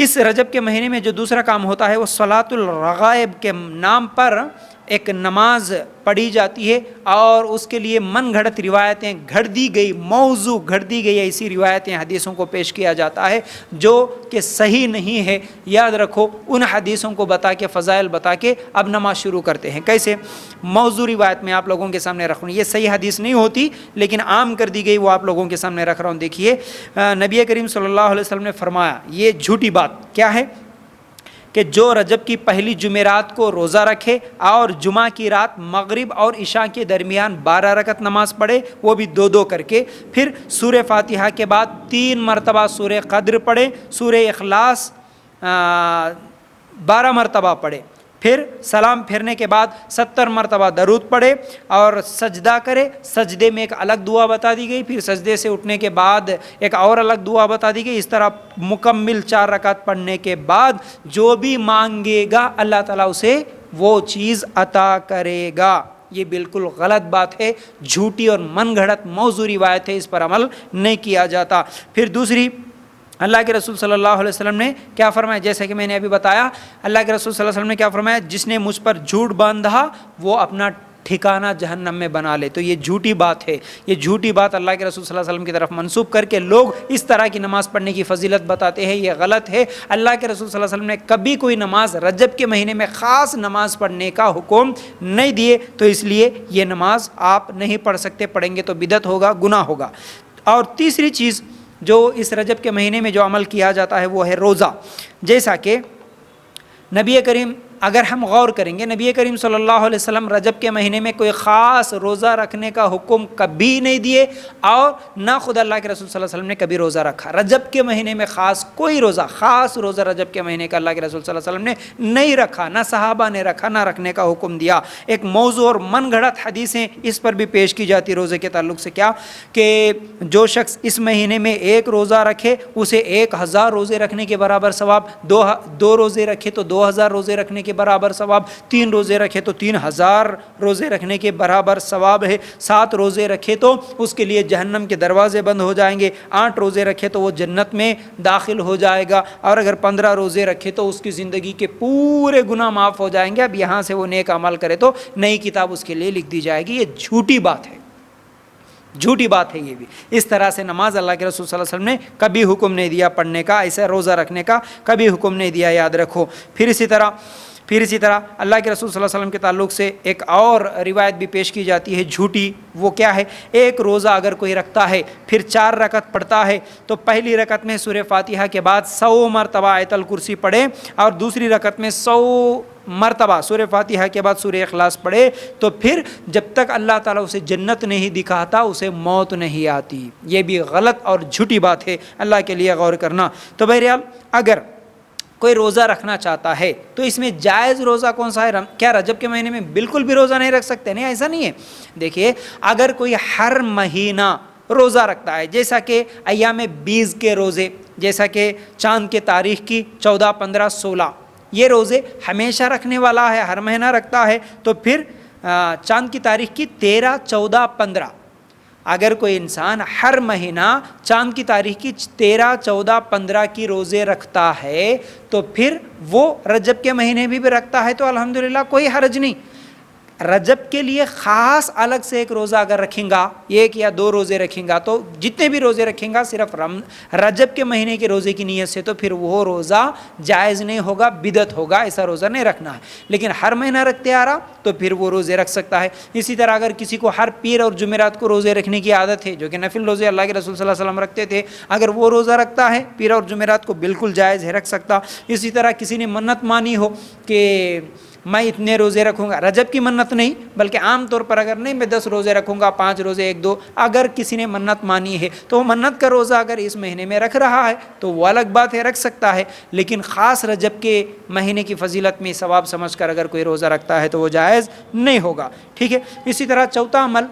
اس رجب کے مہینے میں جو دوسرا کام ہوتا ہے وہ صلاۃ الرغائب کے نام پر ایک نماز پڑھی جاتی ہے، اور اس کے لیے من گھڑت روایتیں گھڑ دی گئی، موضوع گھڑ دی گئی ایسی روایتیں حدیثوں کو پیش کیا جاتا ہے جو کہ صحیح نہیں ہے۔ یاد رکھو، ان حدیثوں کو بتا کے، فضائل بتا کے اب نماز شروع کرتے ہیں۔ کیسے؟ موضوع روایت میں آپ لوگوں کے سامنے رکھ رہا ہوں، یہ صحیح حدیث نہیں ہوتی لیکن عام کر دی گئی، وہ آپ لوگوں کے سامنے رکھ رہا ہوں۔ دیکھیے، نبی کریم صلی اللہ علیہ وسلم نے فرمایا، یہ جھوٹی بات کیا ہے کہ جو رجب کی پہلی جمعرات کو روزہ رکھے اور جمعہ کی رات مغرب اور عشاء کے درمیان 12 رکعت نماز پڑھے، وہ بھی 2 کر کے، پھر سورہ فاتحہ کے بعد 3 مرتبہ سورہ قدر پڑھے، سورہ اخلاص 12 مرتبہ پڑھے، پھر سلام پھرنے کے بعد 70 مرتبہ درود پڑھے اور سجدہ کرے۔ سجدے میں ایک الگ دعا بتا دی گئی، پھر سجدے سے اٹھنے کے بعد ایک اور الگ دعا بتا دی گئی۔ اس طرح مکمل 4 رکعت پڑھنے کے بعد جو بھی مانگے گا اللہ تعالیٰ اسے وہ چیز عطا کرے گا۔ یہ بالکل غلط بات ہے، جھوٹی اور من گھڑت موضوع روایت ہے، اس پر عمل نہیں کیا جاتا۔ پھر دوسری، اللہ کے رسول صلی اللہ علیہ وسلم نے کیا فرمایا؟ جیسے کہ میں نے ابھی بتایا، اللہ کے رسول صلی اللہ علیہ وسلم نے کیا فرمایا؟ جس نے مجھ پر جھوٹ باندھا وہ اپنا ٹھکانہ جہنم میں بنا لے۔ تو یہ جھوٹی بات ہے، یہ جھوٹی بات اللہ کے رسول صلی اللہ علیہ وسلم کی طرف منسوب کر کے لوگ اس طرح کی نماز پڑھنے کی فضیلت بتاتے ہیں، یہ غلط ہے۔ اللہ کے رسول صلی اللہ علیہ وسلم نے کبھی کوئی نماز رجب کے مہینے میں خاص نماز پڑھنے کا حکم نہیں دیے، تو اس لیے یہ نماز آپ نہیں پڑھ سکتے، پڑھیں گے تو بدعت ہوگا، گناہ ہوگا۔ اور تیسری چیز جو اس رجب کے مہینے میں جو عمل کیا جاتا ہے وہ ہے روزہ۔ جیسا کہ نبی کریم، اگر ہم غور کریں گے، نبی کریم صلی اللہ علیہ وسلم رجب کے مہینے میں کوئی خاص روزہ رکھنے کا حکم کبھی نہیں دیے، اور نہ خود اللہ کے رسول صلی اللہ علیہ وسلم نے کبھی روزہ رکھا۔ رجب کے مہینے میں خاص کوئی روزہ، خاص روزہ رجب کے مہینے کا اللہ کے رسول صلی اللہ علیہ وسلم نے نہیں رکھا، نہ صحابہ نے رکھا، نہ رکھنے کا حکم دیا۔ ایک موضوع اور من گھڑت حدیثیں اس پر بھی پیش کی جاتی روزے کے تعلق سے، کیا کہ جو شخص اس مہینے میں 1 روزہ رکھے اسے 1000 روزے رکھنے کے برابر ثواب، 2 روزے رکھے تو 2000 روزے رکھنے کے برابر ثواب، 3 روزے رکھے تو 3000 روزے رکھنے کے برابر ثواب ہے، 7 روزے رکھے تو اس کے لیے جہنم کے دروازے بند ہو جائیں گے، 8 روزے رکھے تو وہ جنت میں داخل ہو جائے گا، اور اگر 15 روزے رکھے تو اس کی زندگی کے پورے گناہ معاف ہو جائیں گے۔ اب یہاں سے وہ نیک عمل کرے تو نئی کتاب اس کے لیے لکھ دی جائے گی۔ یہ جھوٹی بات ہے، جھوٹی بات ہے یہ بھی۔ اس طرح سے نماز اللہ کے رسول صلی اللہ علیہ وسلم نے کبھی حکم نہیں دیا پڑھنے کا، ایسے روزہ رکھنے کا کبھی حکم نہیں دیا، یاد رکھو۔ پھر اسی طرح اللہ کے رسول صلی اللہ علیہ وسلم کے تعلق سے ایک اور روایت بھی پیش کی جاتی ہے جھوٹی، وہ کیا ہے؟ 1 روزہ اگر کوئی رکھتا ہے پھر 4 رکعت پڑھتا ہے تو پہلی رکعت میں سورہ فاتحہ کے بعد 100 مرتبہ آیت الکرسی پڑھے، اور دوسری رکعت میں 100 مرتبہ سورہ فاتحہ کے بعد سورہ اخلاص پڑھے، تو پھر جب تک اللہ تعالیٰ اسے جنت نہیں دکھاتا اسے موت نہیں آتی۔ یہ بھی غلط اور جھوٹی بات ہے، اللہ کے لیے غور کرنا۔ تو بہرحال اگر کوئی روزہ رکھنا چاہتا ہے تو اس میں جائز روزہ کون سا ہے؟ کیا رجب کے مہینے میں بالکل بھی روزہ نہیں رکھ سکتے؟ نہیں، ایسا نہیں ہے۔ دیکھیے، اگر کوئی ہر مہینہ روزہ رکھتا ہے، جیسا کہ ایام 20 کے روزے، جیسا کہ چاند کے تاریخ کی 14، 15، 16، یہ روزے ہمیشہ رکھنے والا ہے، ہر مہینہ رکھتا ہے، تو پھر چاند کی تاریخ کی 13، 14، 15، اگر کوئی انسان ہر مہینہ چاند کی تاریخ کی 13، 14، 15 کی روزے رکھتا ہے تو پھر وہ رجب کے مہینے بھی رکھتا ہے تو الحمدللہ کوئی حرج نہیں۔ رجب کے لیے خاص الگ سے ایک روزہ اگر رکھیں گا، 1 یا 2 روزے رکھیں گا، تو جتنے بھی روزے رکھیں گا صرف رجب کے مہینے کے روزے کی نیت سے، تو پھر وہ روزہ جائز نہیں ہوگا، بدعت ہوگا، ایسا روزہ نہیں رکھنا ہے۔ لیکن ہر مہینہ رکھتے آ رہا تو پھر وہ روزے رکھ سکتا ہے۔ اسی طرح اگر کسی کو ہر پیر اور جمعرات کو روزے رکھنے کی عادت ہے، جو کہ نفل روزے اللہ کے رسول صلی اللہ علیہ وسلم رکھتے تھے، اگر وہ روزہ رکھتا ہے پیر اور جمعرات کو، بالکل جائز ہے، رکھ سکتا۔ اسی طرح کسی نے منت مانی ہو کہ میں اتنے روزے رکھوں گا، رجب کی منت نہیں بلکہ عام طور پر، اگر نہیں میں 10 روزے رکھوں گا، 5 روزے 1، 2، اگر کسی نے منت مانی ہے تو وہ منت کا روزہ اگر اس مہینے میں رکھ رہا ہے تو وہ الگ بات ہے، رکھ سکتا ہے۔ لیکن خاص رجب کے مہینے کی فضیلت میں ثواب سمجھ کر اگر کوئی روزہ رکھتا ہے تو وہ جائز نہیں ہوگا، ٹھیک ہے۔ اسی طرح چوتھا عمل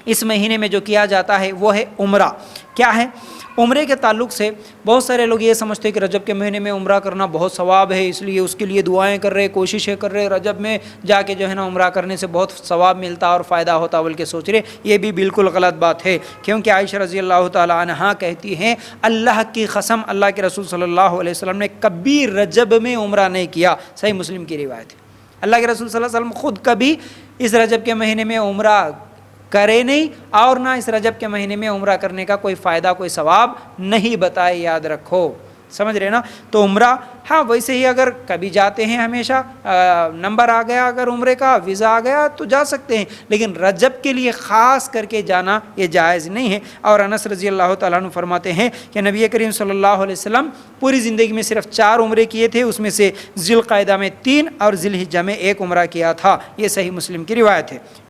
اس مہینے میں جو کیا جاتا ہے وہ ہے عمرہ۔ کیا ہے؟ عمرے کے تعلق سے بہت سارے لوگ یہ سمجھتے ہیں کہ رجب کے مہینے میں عمرہ کرنا بہت ثواب ہے، اس لیے اس کے لیے دعائیں کر رہے، کوششیں کر رہے، رجب میں جا کے جو ہے نا عمرہ کرنے سے بہت ثواب ملتا اور فائدہ ہوتا بلکہ سوچ رہے، یہ بھی بالکل غلط بات ہے، کیونکہ عائشہ رضی اللہ تعالیٰ عنہا کہتی ہیں اللہ کی قسم اللہ کے رسول صلی اللہ علیہ وسلم نے کبھی رجب میں عمرہ نہیں کیا، صحیح مسلم کی روایت ہے۔ اللہ کے رسول صلی اللہ علیہ وسلم خود کبھی اس رجب کے مہینے میں عمرہ کرے نہیں اور نہ اس رجب کے مہینے میں عمرہ کرنے کا کوئی فائدہ کوئی ثواب نہیں بتائے، یاد رکھو، سمجھ رہے نا۔ تو عمرہ ہاں ویسے ہی اگر کبھی جاتے ہیں ہمیشہ نمبر آ گیا اگر عمرے کا ویزا آ گیا تو جا سکتے ہیں، لیکن رجب کے لیے خاص کر کے جانا یہ جائز نہیں ہے۔ اور انس رضی اللہ تعالیٰ عنہ فرماتے ہیں کہ نبی کریم صلی اللہ علیہ وسلم پوری زندگی میں صرف 4 عمرے کیے تھے، اس میں سے ذی القعدہ میں 3 اور ذی الحجہ میں 1 عمرہ کیا تھا، یہ صحیح مسلم کی روایت ہے۔